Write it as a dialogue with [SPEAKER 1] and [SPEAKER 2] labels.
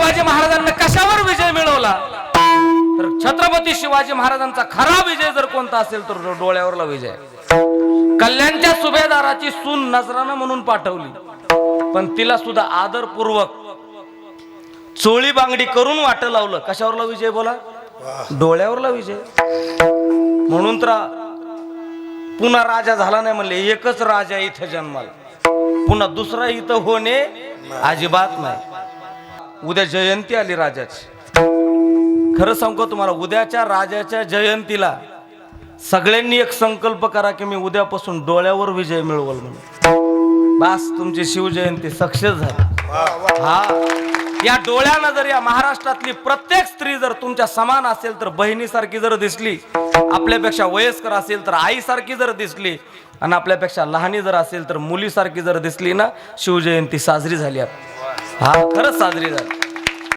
[SPEAKER 1] शिवाजी महाराजांना कशावर विजय मिळवला तर छत्रपती शिवाजी महाराजांचा खरा विजय जर कोणता असेल तर डोळ्यावरला विजय. कल्याणच्या सुभेदाराची सून नजराना म्हणून पाठवली पण तिला सुद्धा आदरपूर्वक चोळी बांगडी करून वाट लावलं. कशावरला विजय बोला? डोळ्यावरला विजय. म्हणून तर पुन्हा राजा झाला नाही म्हणले. एकच राजा इथं जन्माला, पुन्हा दुसरा इथं होणे अजिबात नाही. उद्या जयंती आली राजाची. खरं सांगतो तुम्हाला, उद्याच्या राजाच्या जयंतीला सगळ्यांनी एक संकल्प करा की मी उद्यापासून डोळ्यावर विजय मिळवल म्हणून. बस तुमची शिवजयंती सक्सेस झाली. हा, या डोळ्यानं जर या महाराष्ट्रातली प्रत्येक स्त्री जर तुमच्या समान असेल तर बहिणीसारखी जर दिसली, आपल्यापेक्षा वयस्कर असेल तर आईसारखी जर दिसली आणि आपल्यापेक्षा लहानी जर असेल तर मुलीसारखी जर दिसली ना, शिवजयंती साजरी झाली. हा, खरंच साजरी झाली.